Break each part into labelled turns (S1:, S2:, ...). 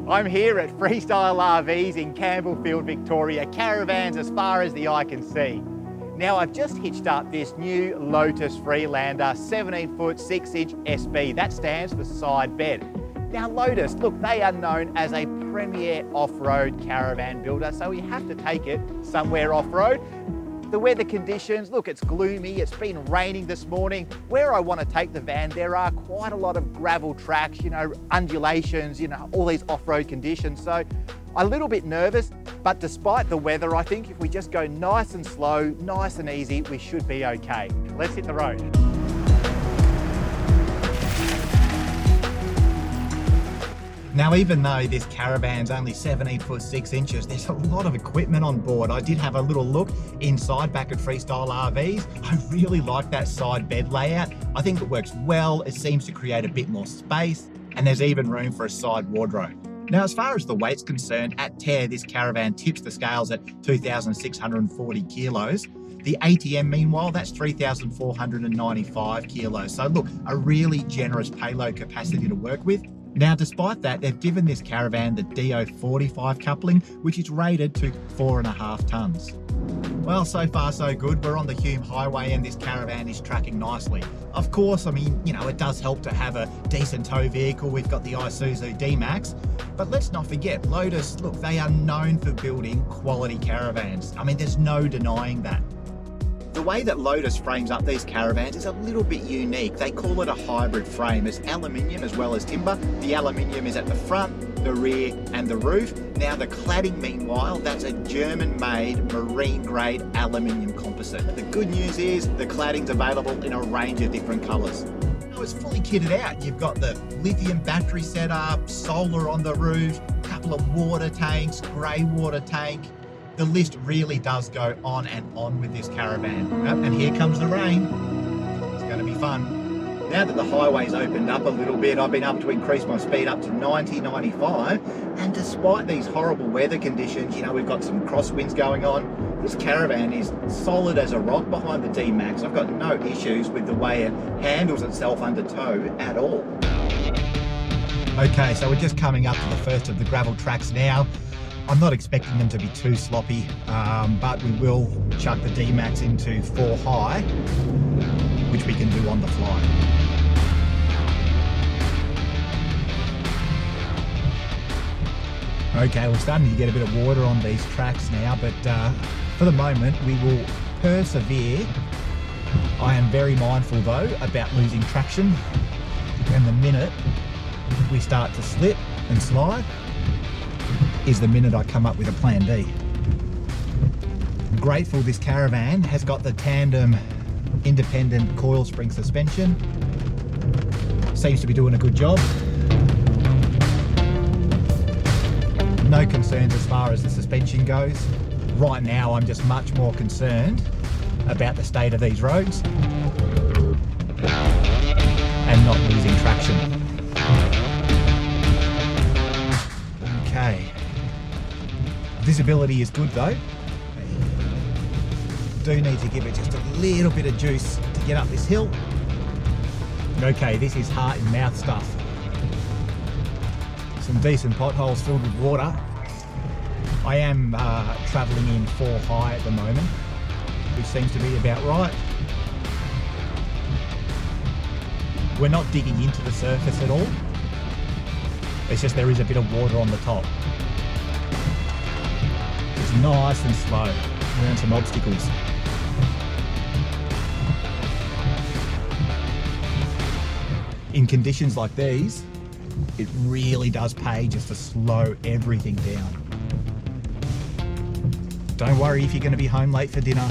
S1: I'm here at Freestyle RVs in Campbellfield, Victoria, caravans as far as the eye can see. Now I've just hitched up this new Lotus Freelander 17-foot 6-inch SB. That stands for side bed. Now Lotus, look, they are known as a premier off-road caravan builder, so we have to take it somewhere off-road. The weather conditions, look, it's gloomy, it's been raining this morning. Where I want to take the van, there are quite a lot of gravel tracks, undulations, all these off-road conditions. So I'm a little bit nervous, but despite the weather, I think if we just go nice and slow, nice and easy, we should be okay. Let's hit the road. Now, even though this caravan's only 17 foot 6 inches, there's a lot of equipment on board. I did have a little look inside back at Freestyle RVs. I really like that side bed layout. I think it works well. It seems to create a bit more space, and there's even room for a side wardrobe. Now, as far as the weight's concerned, at Tare, this caravan tips the scales at 2,640 kilos. The ATM, meanwhile, that's 3,495 kilos. So look, a really generous payload capacity to work with. Now, despite that, they've given this caravan the DO45 coupling, which is rated to 4.5 tonnes. Well, so far so good. We're on the Hume Highway and this caravan is tracking nicely. Of course, it does help to have a decent tow vehicle. We've got the Isuzu D-Max, but let's not forget, Lotus, look, they are known for building quality caravans. There's no denying that. The way that Lotus frames up these caravans is a little bit unique. They call it a hybrid frame. It's aluminium as well as timber. The aluminium is at the front, the rear and the roof. Now the cladding, meanwhile, that's a German-made marine-grade aluminium composite. The good news is the cladding's available in a range of different colours. It's fully kitted out. You've got the lithium battery setup, solar on the roof, a couple of water tanks, grey water tank. The list really does go on and on with this caravan. And here comes the rain. It's going to be fun. Now that the highway's opened up a little bit, I've been able to increase my speed up to 90, 95. And despite these horrible weather conditions, we've got some crosswinds going on. This caravan is solid as a rock behind the D-Max. I've got no issues with the way it handles itself under tow at all. Okay, so we're just coming up to the first of the gravel tracks now. I'm not expecting them to be too sloppy, but we will chuck the D-Max into 4 high, which we can do on the fly. Okay, we're starting to get a bit of water on these tracks now, but for the moment we will persevere. I am very mindful though about losing traction, and the minute we start to slip and slide is the minute I come up with a plan D. I'm grateful this caravan has got the tandem independent coil spring suspension. Seems to be doing a good job. No concerns as far as the suspension goes. Right now I'm just much more concerned about the state of these roads and not losing traction. Okay. Visibility is good though. Do need to give it just a little bit of juice to get up this hill. Okay, this is heart and mouth stuff. Some decent potholes filled with water. I am travelling in 4 high at the moment, which seems to be about right. We're not digging into the surface at all. It's just there is a bit of water on the top. It's nice and slow around some obstacles. In conditions like these, it really does pay just to slow everything down. Don't worry if you're going to be home late for dinner.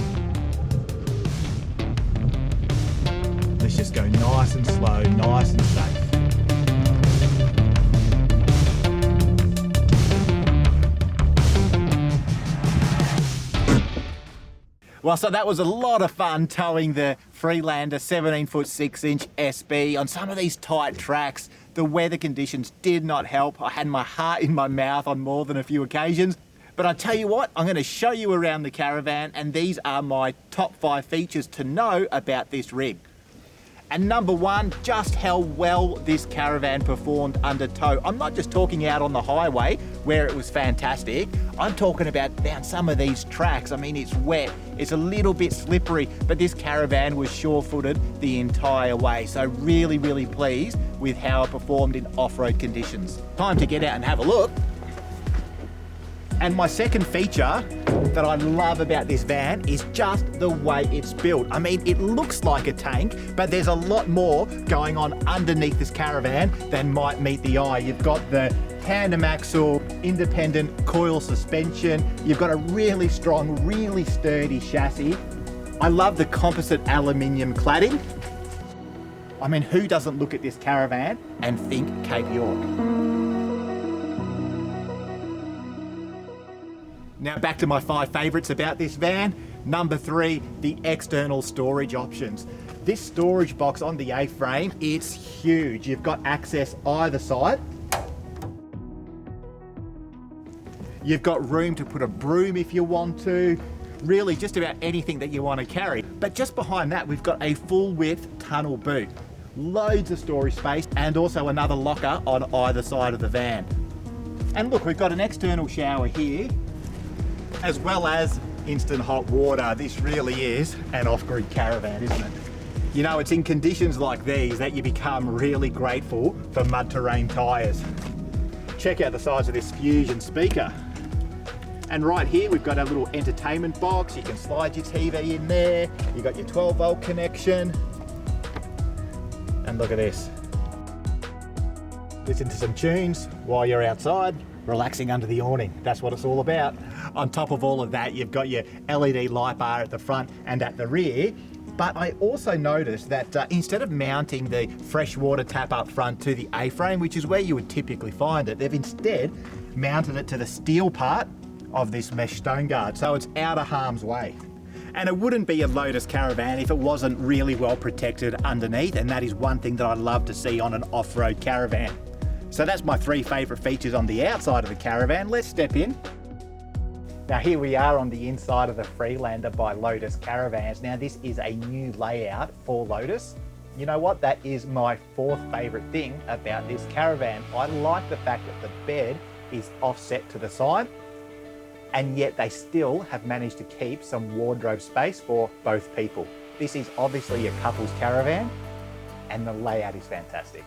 S1: Let's just go nice and slow, nice and safe. Well, so that was a lot of fun towing the Freelander 17-foot 6-inch SB on some of these tight tracks. The weather conditions did not help. I had my heart in my mouth on more than a few occasions. But I tell you what, I'm going to show you around the caravan, and these are my top 5 features to know about this rig. And number one, just how well this Caravan performed under tow. I'm not just talking out on the highway where it was fantastic. I'm talking about down some of these tracks. I mean, it's wet, it's a little bit slippery, but this Caravan was sure-footed the entire way. So really, really pleased with how it performed in off-road conditions. Time to get out and have a look. And my second feature that I love about this van is just the way it's built. I mean, it looks like a tank, but there's a lot more going on underneath this Caravan than might meet the eye. You've got the tandem axle, independent coil suspension. You've got a really strong, really sturdy chassis. I love the composite aluminium cladding. I mean, who doesn't look at this Caravan and think Cape York? Now back to my 5 favourites about this van. Number 3, the external storage options. This storage box on the A-frame, it's huge. You've got access either side. You've got room to put a broom if you want to. Really just about anything that you want to carry. But just behind that, we've got a full width tunnel boot. Loads of storage space and also another locker on either side of the van. And look, we've got an external shower here, as well as instant hot water. This really is an off-grid Caravan, isn't it? You know, it's in conditions like these that you become really grateful for mud terrain tyres. Check out the size of this Fusion speaker. And right here, we've got a little entertainment box. You can slide your TV in there. You've got your 12-volt connection. And look at this. Listen to some tunes while you're outside, relaxing under the awning. That's what it's all about. On top of all of that, you've got your LED light bar at the front and at the rear. But I also noticed that instead of mounting the freshwater tap up front to the A-frame, which is where you would typically find it, they've instead mounted it to the steel part of this mesh stone guard, so it's out of harm's way. And it wouldn't be a Lotus Caravan if it wasn't really well protected underneath, and that is one thing that I love to see on an off-road Caravan. So that's my 3 favourite features on the outside of the Caravan. Let's step in. Now here we are on the inside of the Freelander by Lotus Caravans. Now this is a new layout for Lotus. You know what? That is my 4th favourite thing about this Caravan. I like the fact that the bed is offset to the side, and yet they still have managed to keep some wardrobe space for both people. This is obviously a couple's Caravan, and the layout is fantastic.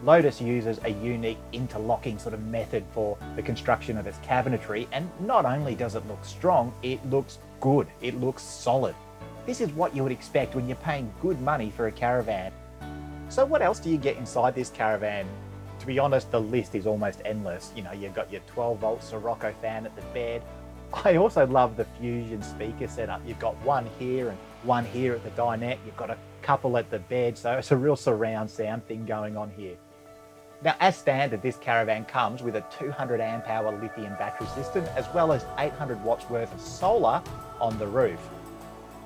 S1: Lotus uses a unique interlocking sort of method for the construction of its cabinetry, and not only does it look strong, it looks good, it looks solid. This is what you would expect when you're paying good money for a Caravan. So what else do you get inside this Caravan? To be honest, the list is almost endless. You know, you've got your 12-volt Sirocco fan at the bed. I also love the Fusion speaker setup. You've got one here and one here at the dinette. You've got a couple at the bed, so it's a real surround sound thing going on here. Now, as standard, this Caravan comes with a 200 amp hour lithium battery system, as well as 800 watts worth of solar on the roof.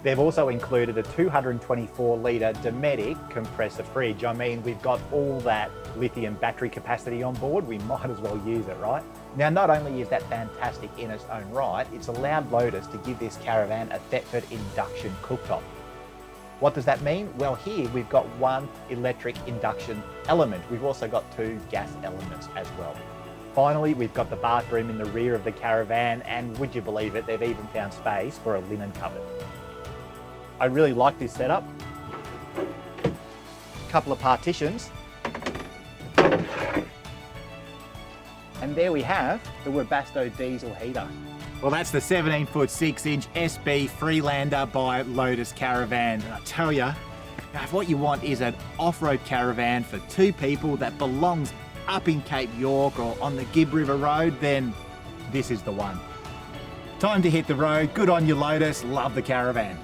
S1: They've also included a 224 litre Dometic compressor fridge. I mean, we've got all that lithium battery capacity on board, we might as well use it, right? Now, not only is that fantastic in its own right, it's allowed Lotus to give this Caravan a Thetford induction cooktop. What does that mean? Well, here we've got one electric induction element. We've also got 2 gas elements as well. Finally, we've got the bathroom in the rear of the Caravan, and would you believe it, they've even found space for a linen cupboard. I really like this setup. Couple of partitions. And there we have the Webasto diesel heater. Well, that's the 17-foot 6-inch SB Freelander by Lotus Caravan. And I tell you, if what you want is an off-road Caravan for 2 people that belongs up in Cape York or on the Gibb River Road, then this is the one. Time to hit the road. Good on you, Lotus. Love the Caravan.